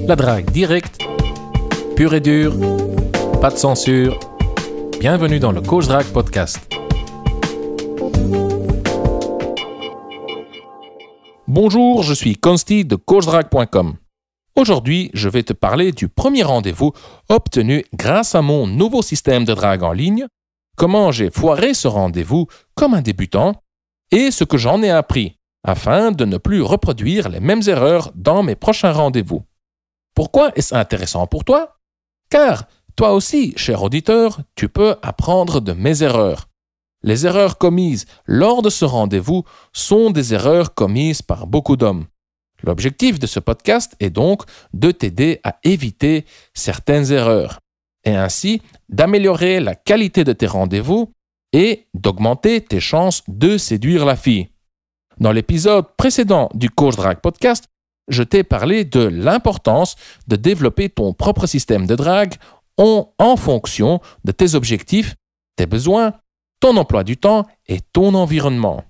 La drague directe, pure et dure, pas de censure. Bienvenue dans le Coach Drague Podcast. Bonjour, je suis Consti de CoachDrague.com. Aujourd'hui, je vais te parler du premier rendez-vous obtenu grâce à mon nouveau système de drague en ligne, comment j'ai foiré ce rendez-vous comme un débutant et ce que j'en ai appris afin de ne plus reproduire les mêmes erreurs dans mes prochains rendez-vous. Pourquoi est-ce intéressant pour toi? Car toi aussi, cher auditeur, tu peux apprendre de mes erreurs. Les erreurs commises lors de ce rendez-vous sont des erreurs commises par beaucoup d'hommes. L'objectif de ce podcast est donc de t'aider à éviter certaines erreurs et ainsi d'améliorer la qualité de tes rendez-vous et d'augmenter tes chances de séduire la fille. Dans l'épisode précédent du Coach Drague Podcast, je t'ai parlé de l'importance de développer ton propre système de drague en fonction de tes objectifs, tes besoins, ton emploi du temps et ton environnement.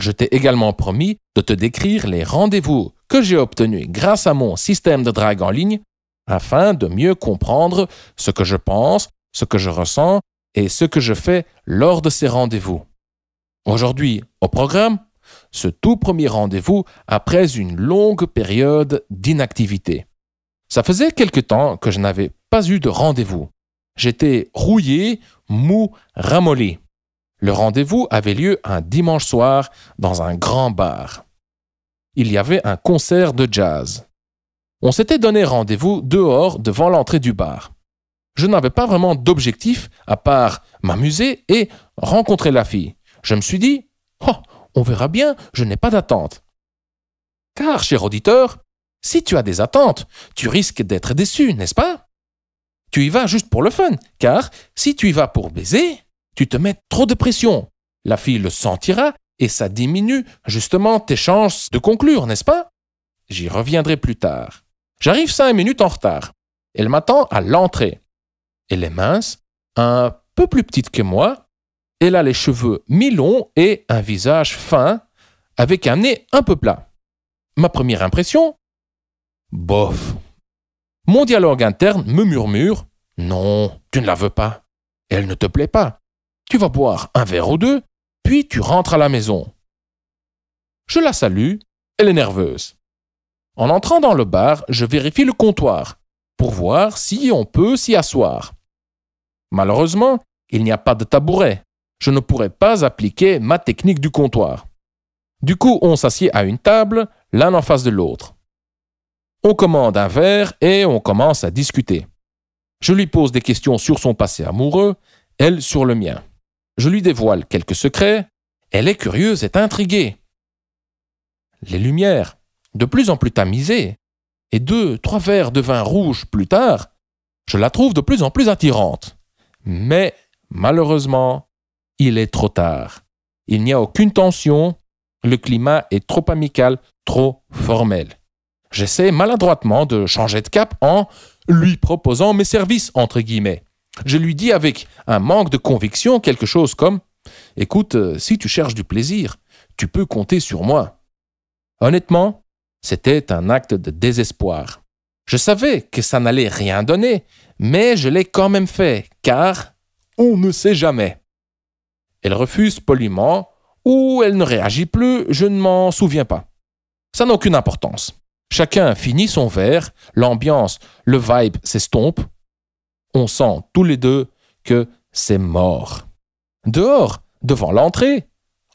Je t'ai également promis de te décrire les rendez-vous que j'ai obtenus grâce à mon système de drague en ligne afin de mieux comprendre ce que je pense, ce que je ressens et ce que je fais lors de ces rendez-vous. Aujourd'hui, au programme, ce tout premier rendez-vous après une longue période d'inactivité. Ça faisait quelque temps que je n'avais pas eu de rendez-vous. J'étais rouillé, mou, ramolli. Le rendez-vous avait lieu un dimanche soir dans un grand bar. Il y avait un concert de jazz. On s'était donné rendez-vous dehors devant l'entrée du bar. Je n'avais pas vraiment d'objectif à part m'amuser et rencontrer la fille. Je me suis dit, on verra bien, je n'ai pas d'attente. Car, cher auditeur, si tu as des attentes, tu risques d'être déçu, n'est-ce pas? Tu y vas juste pour le fun, car si tu y vas pour baiser, tu te mets trop de pression. La fille le sentira et ça diminue justement tes chances de conclure, n'est-ce pas? J'y reviendrai plus tard. J'arrive 5 minutes en retard. Elle m'attend à l'entrée. Elle est mince, un peu plus petite que moi. Elle a les cheveux mi-longs et un visage fin, avec un nez un peu plat. Ma première impression? Bof. Mon dialogue interne me murmure « Non, tu ne la veux pas. Elle ne te plaît pas. Tu vas boire un verre ou deux, puis tu rentres à la maison. » Je la salue, elle est nerveuse. En entrant dans le bar, je vérifie le comptoir pour voir si on peut s'y asseoir. Malheureusement, il n'y a pas de tabouret. Je ne pourrais pas appliquer ma technique du comptoir. Du coup, on s'assied à une table, l'un en face de l'autre. On commande un verre et on commence à discuter. Je lui pose des questions sur son passé amoureux, elle sur le mien. Je lui dévoile quelques secrets, elle est curieuse et intriguée. Les lumières, de plus en plus tamisées, et 2-3 verres de vin rouge plus tard, je la trouve de plus en plus attirante. Mais, malheureusement, il est trop tard. Il n'y a aucune tension, le climat est trop amical, trop formel. J'essaie maladroitement de changer de cap en lui proposant mes services, entre guillemets. Je lui dis avec un manque de conviction quelque chose comme « Écoute, si tu cherches du plaisir, tu peux compter sur moi. » Honnêtement, c'était un acte de désespoir. Je savais que ça n'allait rien donner, mais je l'ai quand même fait, car on ne sait jamais. Elle refuse poliment ou elle ne réagit plus, je ne m'en souviens pas. Ça n'a aucune importance. Chacun finit son verre, l'ambiance, le vibe s'estompe. On sent tous les deux que c'est mort. Dehors, devant l'entrée,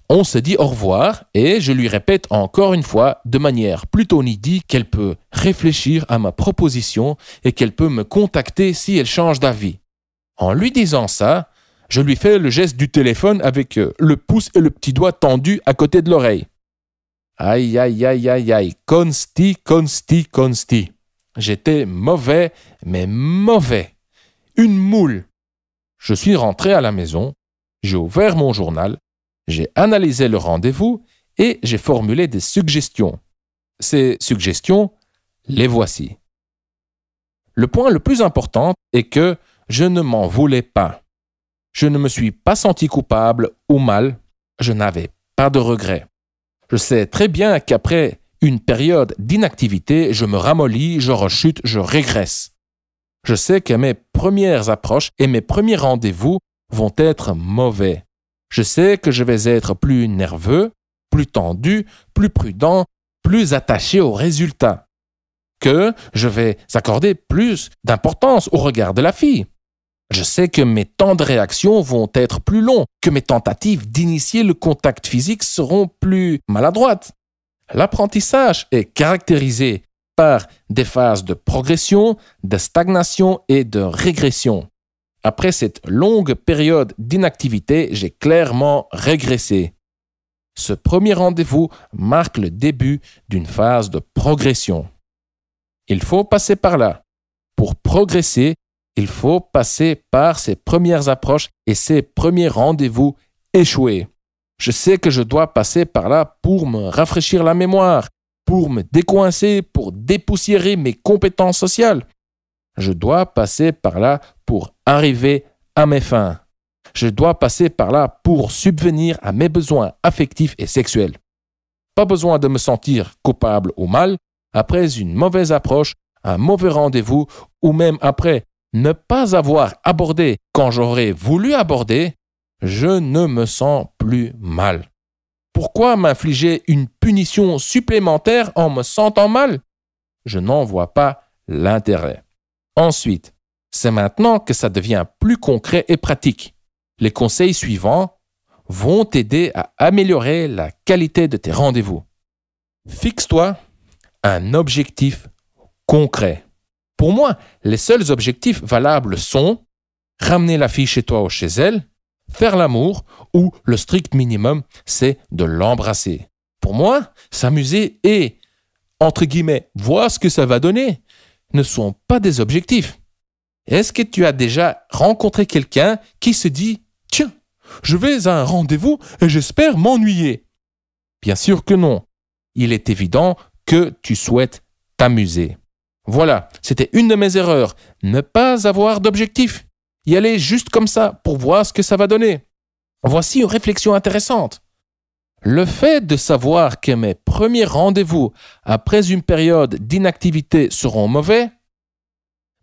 on se dit au revoir et je lui répète encore une fois de manière plutôt needy qu'elle peut réfléchir à ma proposition et qu'elle peut me contacter si elle change d'avis. En lui disant ça, je lui fais le geste du téléphone avec le pouce et le petit doigt tendus à côté de l'oreille. Aïe, aïe, aïe, aïe, aïe, Consti. J'étais mauvais, mais mauvais. Une moule. Je suis rentré à la maison, j'ai ouvert mon journal, j'ai analysé le rendez-vous et j'ai formulé des suggestions. Ces suggestions, les voici. Le point le plus important est que je ne m'en voulais pas. Je ne me suis pas senti coupable ou mal, je n'avais pas de regrets. Je sais très bien qu'après une période d'inactivité, je me ramollis, je rechute, je régresse. Je sais que mes premières approches et mes premiers rendez-vous vont être mauvais. Je sais que je vais être plus nerveux, plus tendu, plus prudent, plus attaché aux résultats. Que je vais accorder plus d'importance au regard de la fille. Je sais que mes temps de réaction vont être plus longs, que mes tentatives d'initier le contact physique seront plus maladroites. L'apprentissage est caractérisé par des phases de progression, de stagnation et de régression. Après cette longue période d'inactivité, j'ai clairement régressé. Ce premier rendez-vous marque le début d'une phase de progression. Il faut passer par là. Pour progresser, il faut passer par ces premières approches et ces premiers rendez-vous échoués. Je sais que je dois passer par là pour me rafraîchir la mémoire, pour me décoincer, pour dépoussiérer mes compétences sociales. Je dois passer par là pour arriver à mes fins. Je dois passer par là pour subvenir à mes besoins affectifs et sexuels. Pas besoin de me sentir coupable ou mal après une mauvaise approche, un mauvais rendez-vous ou même après ne pas avoir abordé quand j'aurais voulu aborder, je ne me sens plus mal. Pourquoi m'infliger une punition supplémentaire en me sentant mal? Je n'en vois pas l'intérêt. Ensuite, c'est maintenant que ça devient plus concret et pratique. Les conseils suivants vont t'aider à améliorer la qualité de tes rendez-vous. Fixe-toi un objectif concret. Pour moi, les seuls objectifs valables sont ramener la fille chez toi ou chez elle, faire l'amour ou le strict minimum, c'est de l'embrasser. Pour moi, s'amuser et, entre guillemets, voir ce que ça va donner ne sont pas des objectifs. Est-ce que tu as déjà rencontré quelqu'un qui se dit « Tiens, je vais à un rendez-vous et j'espère m'ennuyer ». Bien sûr que non. Il est évident que tu souhaites t'amuser. Voilà, c'était une de mes erreurs. Ne pas avoir d'objectif. Y aller juste comme ça pour voir ce que ça va donner. Voici une réflexion intéressante. Le fait de savoir que mes premiers rendez-vous après une période d'inactivité seront mauvais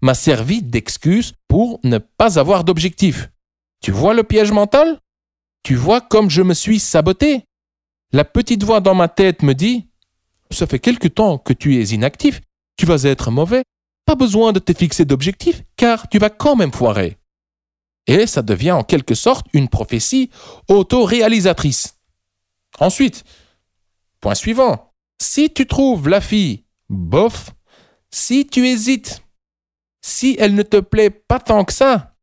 m'a servi d'excuse pour ne pas avoir d'objectif. Tu vois le piège mental? Tu vois comme je me suis saboté? La petite voix dans ma tête me dit « Ça fait quelque temps que tu es inactif, tu vas être mauvais, pas besoin de te fixer d'objectif car tu vas quand même foirer. » Et ça devient en quelque sorte une prophétie auto-réalisatrice. Ensuite, point suivant, si tu trouves la fille bof, si tu hésites, si elle ne te plaît pas tant que ça,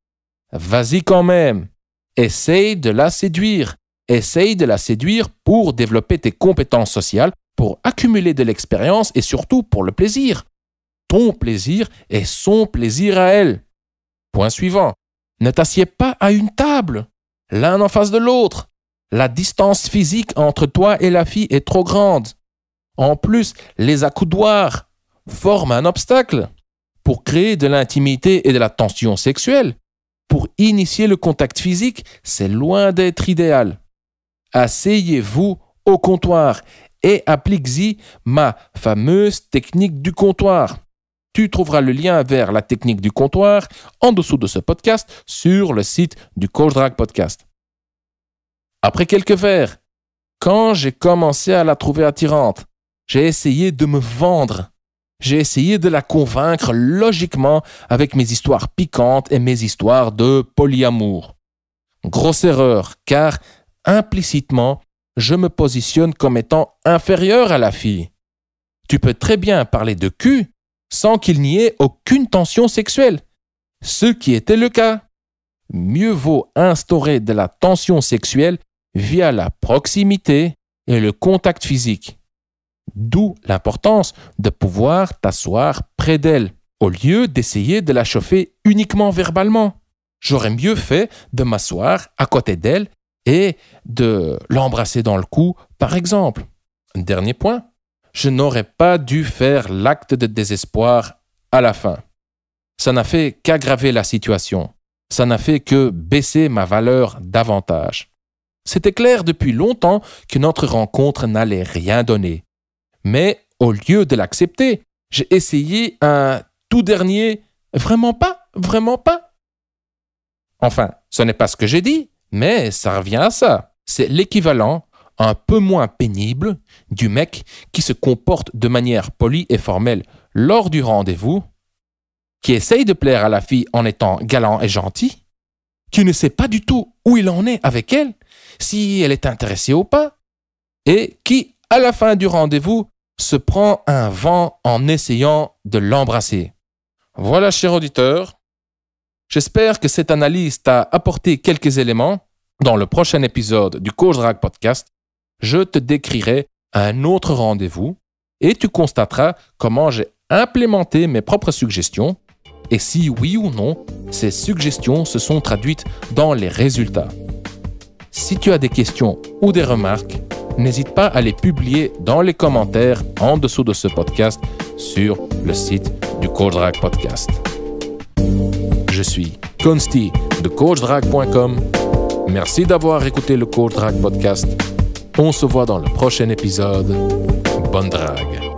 vas-y quand même. Essaye de la séduire. Essaye de la séduire pour développer tes compétences sociales, pour accumuler de l'expérience et surtout pour le plaisir. Ton plaisir est son plaisir à elle. Point suivant. Ne t'assieds pas à une table, l'un en face de l'autre. La distance physique entre toi et la fille est trop grande. En plus, les accoudoirs forment un obstacle pour créer de l'intimité et de la tension sexuelle. Pour initier le contact physique, c'est loin d'être idéal. Asseyez-vous au comptoir et applique-y ma fameuse technique du comptoir. Tu trouveras le lien vers la technique du comptoir en dessous de ce podcast sur le site du Coach Drag Podcast. Après quelques verres, quand j'ai commencé à la trouver attirante, j'ai essayé de me vendre. J'ai essayé de la convaincre logiquement avec mes histoires piquantes et mes histoires de polyamour. Grosse erreur, car implicitement, je me positionne comme étant inférieur à la fille. Tu peux très bien parler de cul sans qu'il n'y ait aucune tension sexuelle, ce qui était le cas. Mieux vaut instaurer de la tension sexuelle via la proximité et le contact physique. D'où l'importance de pouvoir t'asseoir près d'elle, au lieu d'essayer de la chauffer uniquement verbalement. J'aurais mieux fait de m'asseoir à côté d'elle et de l'embrasser dans le cou, par exemple. Dernier point, je n'aurais pas dû faire l'acte de désespoir à la fin. Ça n'a fait qu'aggraver la situation. Ça n'a fait que baisser ma valeur davantage. C'était clair depuis longtemps que notre rencontre n'allait rien donner. Mais au lieu de l'accepter, j'ai essayé un tout dernier « vraiment pas, vraiment pas ». Enfin, ce n'est pas ce que j'ai dit, mais ça revient à ça. C'est l'équivalent, un peu moins pénible, du mec qui se comporte de manière polie et formelle lors du rendez-vous, qui essaye de plaire à la fille en étant galant et gentil, qui ne sait pas du tout où il en est avec elle, si elle est intéressée ou pas, et qui, à la fin du rendez-vous, se prend un vent en essayant de l'embrasser. Voilà, cher auditeur. J'espère que cette analyse t'a apporté quelques éléments. Dans le prochain épisode du Coach Drag Podcast, je te décrirai un autre rendez-vous et tu constateras comment j'ai implémenté mes propres suggestions et si oui ou non, ces suggestions se sont traduites dans les résultats. Si tu as des questions ou des remarques, n'hésite pas à les publier dans les commentaires en dessous de ce podcast sur le site du Coach Drag Podcast. Je suis Consti de CoachDrag.com. Merci d'avoir écouté le Coach Drag Podcast. On se voit dans le prochain épisode. Bonne drague!